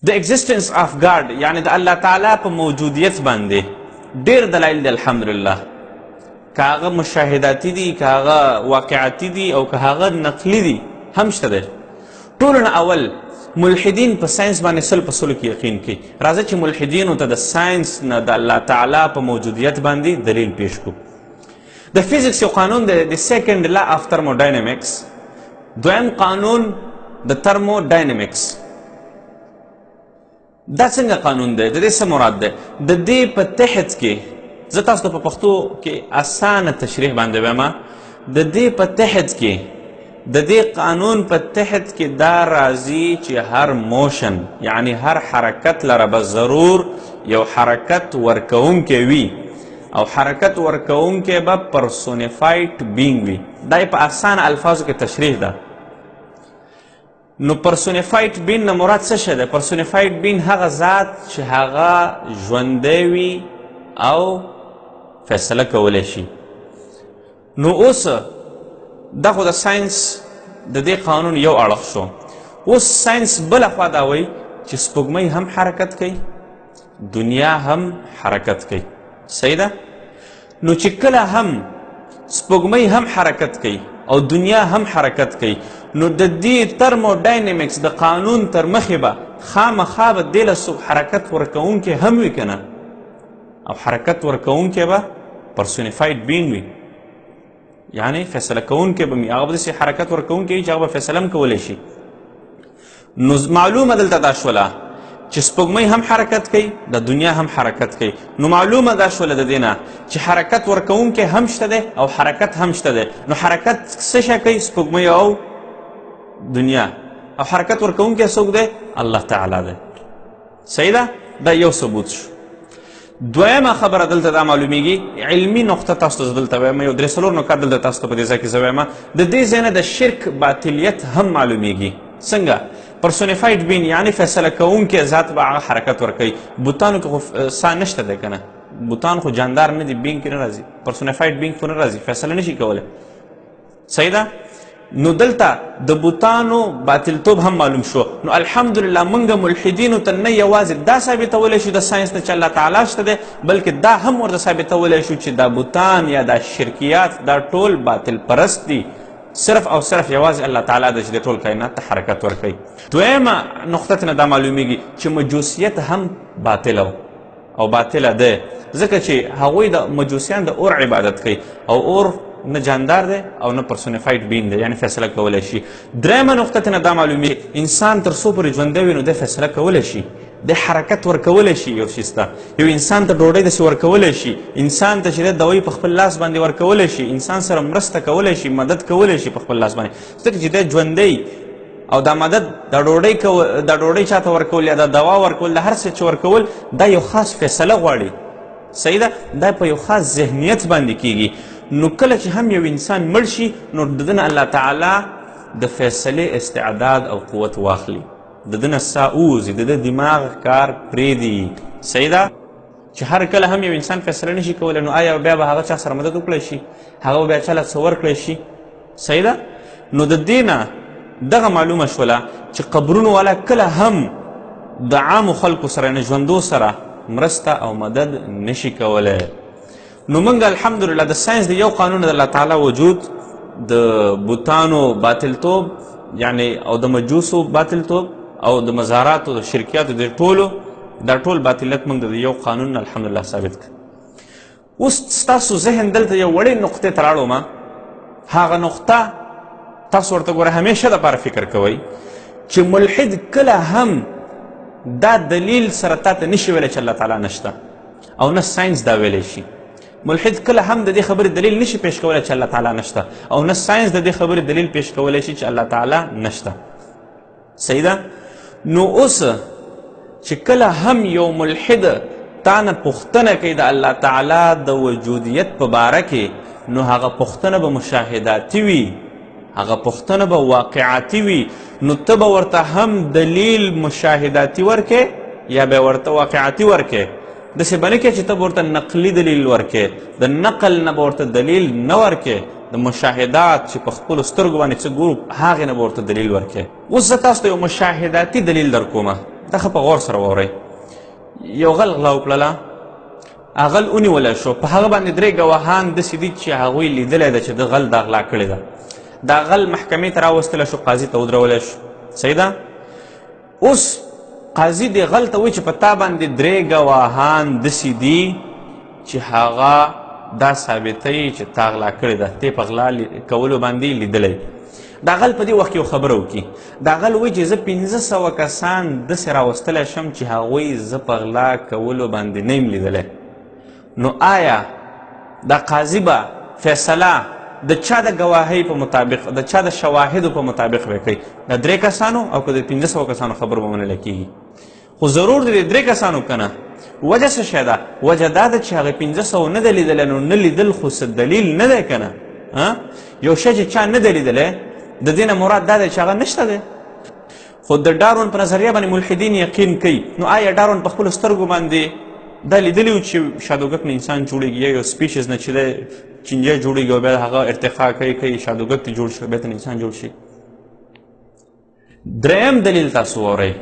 د ایگزیسټنس آف ګاډ یعنی د الله تعالی په موجودیت باندې ډېر دلایل دی الحمدلله، که هغه مشاهداتي دي، که هغه واقعاتي دي او که هغه نقلي دي هم شته دی. ټولو نه اول ملحدین په ساینس باندې سل په سلو کې یقین کوي. راځه چې ملحدینو ته د ساینس نه د الله تعالی په موجودیت باندې دلیل پیش کړو. د فزیکس یو قانون دی، د سیکنډ لا آف ترموډاینامیکس، دویم قانون د ترموډاینامیکس. دا څنګه قانون دی؟ د دې څه مراد دی؟ د دې په تحت کې زه تاسو ته په پښتو کې اسانه تشریح باندې وایم، د دې په تحت کې د دې قانون په تحت کې دا راځي چې هر موشن یعنی هر حرکت لره به ضرور یو حرکت ورکوونکی وي او حرکت ورکوونکی به پرسونیفاید بینګ وي. دا په اسانه الفاظو کې تشریح ده. نو پرسونیفاید بین نه مراد څه شی دی؟ پرسونیفاید بین هغه ذات چې هغه ژوندی وي او فیصله کولی شي. نو اوس دا خو د ساینس د دې قانون یو اړخ شو. اوس ساینس بله خوا دا وایي چې سپوږمۍ هم حرکت کوي، دنیا هم حرکت کوي. صحیح ده؟ نو چې کله هم سپوږمۍ هم حرکت کوي او دنیا هم حرکت کوي، نو د دې ترموډاینامیکس د قانون تر مخې به خامخا به دې له حرکت ورکوونکی هم وي که نه؟ او حرکت ورکوونکی به پرسونیفاید بینګ وي، یعنی فیصله کوونکی به وي. هغه به داسې حرکت ورکوونکی وي چې هغه به فیصله هم کولی شي. نو معلومه دلته دا شوله چې سپوږمۍ هم حرکت کوي، د دنیا هم حرکت کوي. نو معلومه دا شوله د دې نه چې حرکت ورکوونکی هم شته دی او حرکت هم شته دی. نو حرکت څه شی کوي؟ سپوږمۍ او دنیا. او حرکت ورکوونکی څوک دی؟ الله تعالی دی. صحیح ده؟ دا یو ثبوت شو. دویمه خبره دلته دا معلومیږي، علمي نقطه تاسو ته دلته وایم، یو درې څلور نکات دلته تاسو ته په دې ځای کې زه وایم. د دې ځای نه د شرک باطلیت هم معلومیږي. څنګه؟ پرسونیفاید بین یعنی فیصله کوونکی ذات به هغه حرکت ورکوي. بوتانو کې خو سا نشته دی که نه؟ بوتان خو جاندار نه دي، بینګ کې نه راځي، پرسونیفاید بینګ خو نه راځي، فیصله نشي کولی. صحیح ده؟ نو دلته د بوتانو باطلتوب هم معلوم شو. نو الحمدلله موږ ملحدینو ته نه یوازې دا ثابتولی شو د ساینس نه چې الله تعالی شته دی، بلکې دا هم ورته ثابتولی شو چې دا بوتان یا دا شرکیات دا ټول باطل پرست دي، صرف او صرف یوازې الله تعالی دی چې د ټول کائنات ته حرکت ورکوي. دویمه نقطه نه دا معلومیږي چې مجوسیت هم باطله او باطله ده، ځکه چې هغوی د مجوسیان د اور عبادت کوي او اور نه جاندار دی او نه پرسونیفاید بین دی، یعنی فیصله کولی شي. درېیمه نقطه نه دا معلومیږي انسان تر څو پورې ژوندی وي نو دی فیصله کولی شي، دی حرکت ورکولی شي. یو شیز ته یو انسان ته ډوډۍ داسې دوی شي، انسان ته چې دی دوی په خپل لاس باندې ورکولی شي، انسان سره مرسته کولی شي، مدد کولی شي په خپل لاس باندې، ځکه چې دی ژوندی او دا مدد دا ډوډۍ چاته ورکول یا دا دوا ورکول دا هر څه چې ورکول دا یو خاص فیصله غواړي. صحیح ده؟ دا په یو خاص ذهنیت باندې کیږي. نو کله چې هم یو انسان مړ شي نو د ده نه الله تعالی د فیصلې استعداد او قوت واخلي، د ده نه سا ووځي، د ده دماغ کار پرېږدي. صحیح ده؟ چې هر کله هم یو انسان فیصله نشي کولی نو آیا بیا به هغه چا سره مدد وکړی شي؟ هغه به بیا چا له څه ورکړی شي؟ صحیح ده؟ نو د دې نه دغه معلومه شوله چې قبرونو والا کله هم د عامو خلکو سره نه ژوندو سره مرسته او مدد نشي کولی. نو موږ الحمدلله د ساینس د یو قانون د الله تعالی وجود، د بوتانو باطلتوب یعنی او د مجوسو باطلتوب او د مزاراتو د شرکیاتو د ټولو دا ټول باطلیت موږ د یو قانون الحمدلله ثابت کړ. اوس ستاسو ذهن دلته یو وړې نقطې ته راړو، هغه نقطه تاسو ورته ګوره همیشه دپاره فکر کوئ چې ملحد کله هم دا دلیل سره تا ته نشي ویلی چې الله تعالی نشته او نه ساینس دا ویلی شي. ملحد کله هم د دې خبرې دلیل نشي پیش کولی چې الله تعالی نشته او نه ساینس د دې خبرې دلیل پیش کولی شي چې الله تعالی نشته. صحیح ده؟ نو اوس چې کله هم یو ملحد تا نه پوښتنه کوي د الله تعالی د وجودیت په باره کې، نو هغه پوښتنه به مشاهداتي وي، هغه پوښتنه به واقعاتي وي. نو ته به ورته هم دلیل مشاهداتي ورکې یا به ورته واقعاتي ورکې. داسې به نه کې چې ته به ورته نقلي دلیل ورکې، د نقل نه به ورته دلیل نه ورکې، د مشاهدات چې په خپلو سترګو باندې څه ګورو هغې نه به ورته دلیل ورکې. اوس زه تاسو ته یو مشاهداتي دلیل در کومه. دا ښه په غور سره واورئ. یو غل غلا وکړله، غل ونیولی شو، په هغه باندې 3 ګواهان داسې دي چې هغوی لیدلی ده چې د غل دا غلا کړې ده. دا غل محکمې ته راوستلی شو، قاضي ته ودرولی شو. صحیح ده؟ اوس قاضي دې غل ته وایي چې په تا باندې 3 ګواهان داسې دي چې هغه دا ثابتوي چې تا غلا کړې ده، ته په غلا کولو باندې لیدلی. دا غل په دې وخت کې یو خبره وکړي. دا غل وایي چې زه 500 کسان داسې راوستلی شم چې هغوی زه په غلا کولو باندې نه یم لیدلی. نو آیا دا قاضي به فیصله د چا د ګواهۍ په مطابق، د چا د شواهدو په مطابق به کوي؟ د 3 کسانو او که د 500 کسانو خبر به منلی کېږي. خو ضرور دی د 3 کسانو که نه. وجه څه شی ده؟ وجه دا ده چې هغې 500 نه ده لیدلی، نو نه لیدل خو څه دلیل نه دی که نه. یو شی چې چا نه دی لیدلی د دې نه مراد دا دی چې هغه نشته دی. خو د ډارون په نظریه باندې ملحدین یقین کوي. نو آیا ډارون په خپلو سترګو باندې دا لیدلی و چې شادوګک نه انسان جوړېږي، یا یو سپیشیز نه چې دی چینجی جوړېږي او بیا هغه ارتقا کوي شادوګک ته جوړ شي، بیا ته انسان جوړ شي؟ دریم دلیل تاسو واورئ.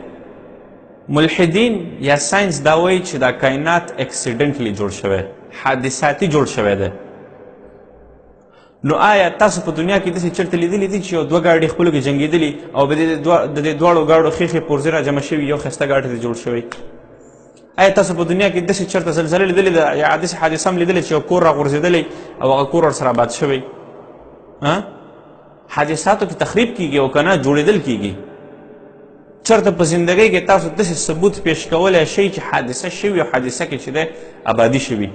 ملحدین یا ساینس دا وایي چې دا کائنات اکسیډنټلی جوړ شوی، حادثاتي جوړ شوی دی. نو آیا تاسو په دنیا کې داسې چېرته لیدلي دي چې یو 2 ګاډي خپلو کې جنګېدلي او د دې دواړو ګاډو ښیښې پرزې را جمع شوي، یو ښایسته ګاډی ته جوړ شوی؟ آیا تاسو په دنیا کې داسې چېرته زلزله لیدلې ده یا داسې حادثه هم لیدلې چې یو کور راغورځېدلی او هغه کور ورسره آباد شوی؟ حادثاتو کې تخریب کیږي او که نه جوړېدل کیږي. چېرته په زندګۍ کې تاسو داسې ثبوت پیش کولی شئ چې حادثه شوي او حادثه کې چې دی آبادي شوي؟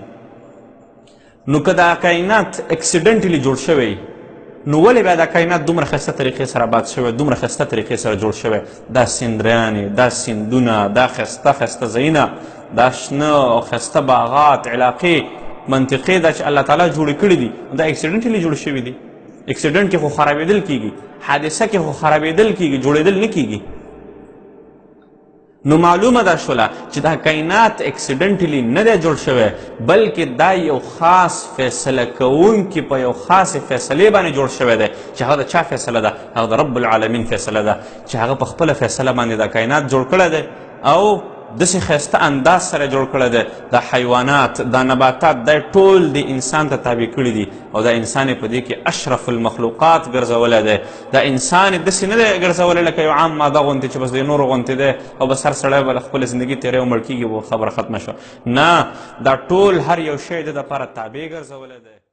نو که دا کائنات اکسیډنټلی جوړ شوی، نو ولې بیا دا کائنات دومره ښایسته طریقې سره آباد شوی، دومره ښایسته طریقې سره جوړ شوی؟ دا سیندریانې، دا سیندونه، دا ښایسته ښایسته ځایونه، دا شنه او ښایسته باغات، علاقې، منطقې دا چې الله تعالی جوړې کړي دي، دا اکسیډنټلی جوړ شوي دي. اکسیډنټ کې خو خرابېدل کېږي، حادثه کې خو خرابېدل کېږي، جوړېدل نه کېږي. نو معلومه دا شوله چې دا کائنات اکسیډنټلی نه دی جوړ شوی، بلکې دا یو خاص فیصله کوونکي په یو خاصې فیصلې باندې جوړ شوی دی چې هغه د چا فیصله ده؟ هغه د رب العالمین فیصله ده چې هغه په خپله فیصله باندې دا کائنات جوړ کړی دی او داسې ښایسته انداز سره جوړ کړی دی. دا حیوانات، دا نباتات، دا ټول د انسان ته تابع کړي دي او دا انسان یې په دې کې اشرف المخلوقات ګرځولی دی. دا انسان یې داسې نه دی ګرځولی لکه یو عام ماده غوندې چې بس د نورو غوندې دی او بس هر سړی به له خپله زندګي تېروي او مړ کېږي، خبره ختمه شوه. نه، دا ټول هر یو شی د دپاره تابع ګرځولی دی.